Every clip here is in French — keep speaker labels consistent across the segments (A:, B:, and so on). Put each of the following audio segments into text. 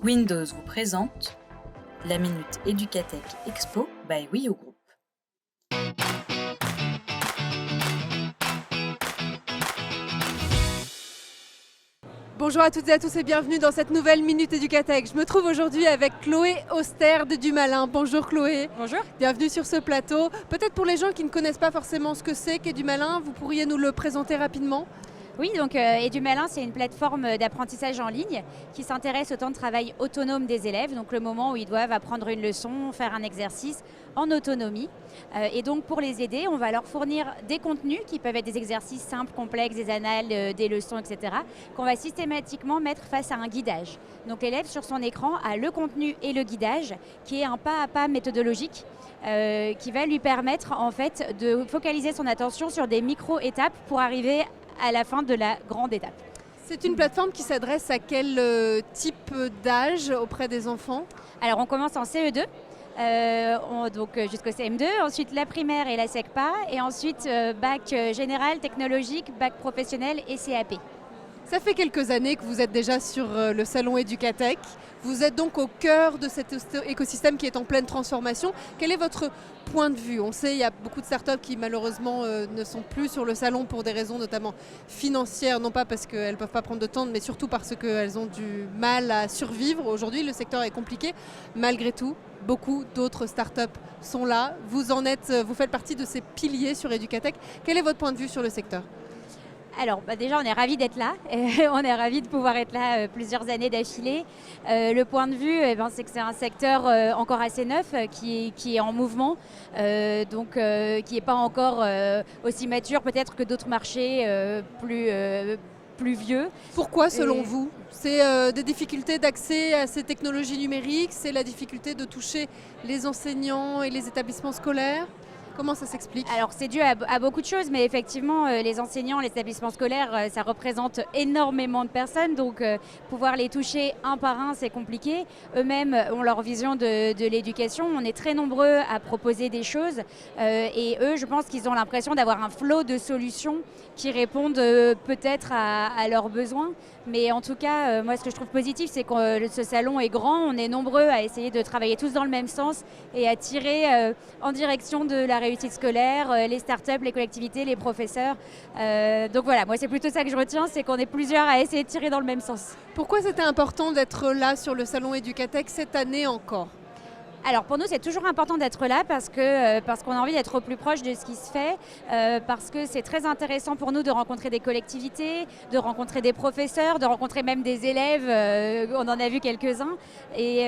A: Windows vous présente la Minute Educatech Expo by Wii U Group.
B: Bonjour à toutes et à tous et bienvenue dans cette nouvelle Minute Educatech. Je me trouve aujourd'hui avec Chloé Auster de Dumalin. Bonjour Chloé.
C: Bonjour.
B: Bienvenue sur ce plateau. Peut-être pour les gens qui ne connaissent pas forcément ce que c'est qu'est Dumalin, vous pourriez nous le présenter rapidement ?
C: Oui, donc Edumalin, c'est une plateforme d'apprentissage en ligne qui s'intéresse au temps de travail autonome des élèves, donc le moment où ils doivent apprendre une leçon, faire un exercice en autonomie. Et donc pour les aider, on va leur fournir des contenus qui peuvent être des exercices simples, complexes, des annales, des leçons, etc., qu'on va systématiquement mettre face à un guidage. Donc l'élève sur son écran a le contenu et le guidage qui est un pas à pas méthodologique qui va lui permettre en fait de focaliser son attention sur des micro-étapes pour arriver à la fin de la grande étape.
B: C'est une plateforme qui s'adresse à quel type d'âge auprès des enfants ?
C: Alors on commence en CE2, donc jusqu'au CM2, ensuite la primaire et la SECPA, et ensuite bac général, technologique, bac professionnel et CAP.
B: Ça fait quelques années que vous êtes déjà sur le salon Educatech. Vous êtes donc au cœur de cet écosystème qui est en pleine transformation. Quel est votre point de vue ? On sait qu'il y a beaucoup de startups qui malheureusement ne sont plus sur le salon pour des raisons notamment financières, non pas parce qu'elles ne peuvent pas prendre de temps, mais surtout parce qu'elles ont du mal à survivre. Aujourd'hui, le secteur est compliqué. Malgré tout, beaucoup d'autres startups sont là. Vous faites partie de ces piliers sur Educatech. Quel est votre point de vue sur le secteur ?
C: Alors déjà on est ravis d'être là, on est ravis de pouvoir être là plusieurs années d'affilée. Le point de vue, c'est que c'est un secteur encore assez neuf qui est en mouvement, donc qui n'est pas encore aussi mature peut-être que d'autres marchés plus vieux.
B: Pourquoi selon vous ? C'est des difficultés d'accès à ces technologies numériques, c'est la difficulté de toucher les enseignants et les établissements scolaires ? Comment ça s'explique ?
C: Alors c'est dû à beaucoup de choses, mais effectivement les enseignants, les établissements scolaires, ça représente énormément de personnes, donc pouvoir les toucher un par un, c'est compliqué. Eux-mêmes ont leur vision de l'éducation, on est très nombreux à proposer des choses et eux, je pense qu'ils ont l'impression d'avoir un flot de solutions qui répondent peut-être à leurs besoins. Mais en tout cas, moi ce que je trouve positif, c'est que ce salon est grand, on est nombreux à essayer de travailler tous dans le même sens et à tirer en direction de la réussite scolaire, les startups, les collectivités, les professeurs. Donc voilà, moi c'est plutôt ça que je retiens, c'est qu'on est plusieurs à essayer de tirer dans le même sens.
B: Pourquoi c'était important d'être là sur le salon Educatech cette année encore ?
C: Alors pour nous c'est toujours important d'être là parce qu'on a envie d'être au plus proche de ce qui se fait, parce que c'est très intéressant pour nous de rencontrer des collectivités, de rencontrer des professeurs, de rencontrer même des élèves, on en a vu quelques-uns. Et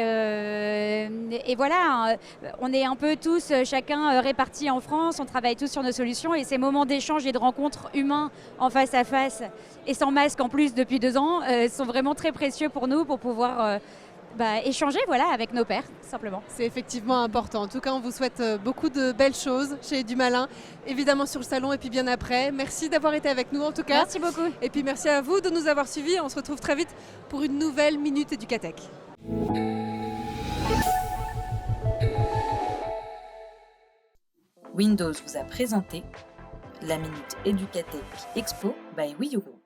C: voilà, on est un peu tous, chacun répartis en France, on travaille tous sur nos solutions et ces moments d'échange et de rencontres humains en face à face et sans masque en plus depuis 2 ans sont vraiment très précieux pour nous pour pouvoir échanger avec nos pairs, simplement.
B: C'est effectivement important. En tout cas, on vous souhaite beaucoup de belles choses chez Dumalin, évidemment sur le salon et puis bien après. Merci d'avoir été avec nous en tout cas.
C: Merci beaucoup.
B: Et puis merci à vous de nous avoir suivis. On se retrouve très vite pour une nouvelle Minute Educatech.
A: Windows vous a présenté la Minute Educatech Expo by Wii U Group.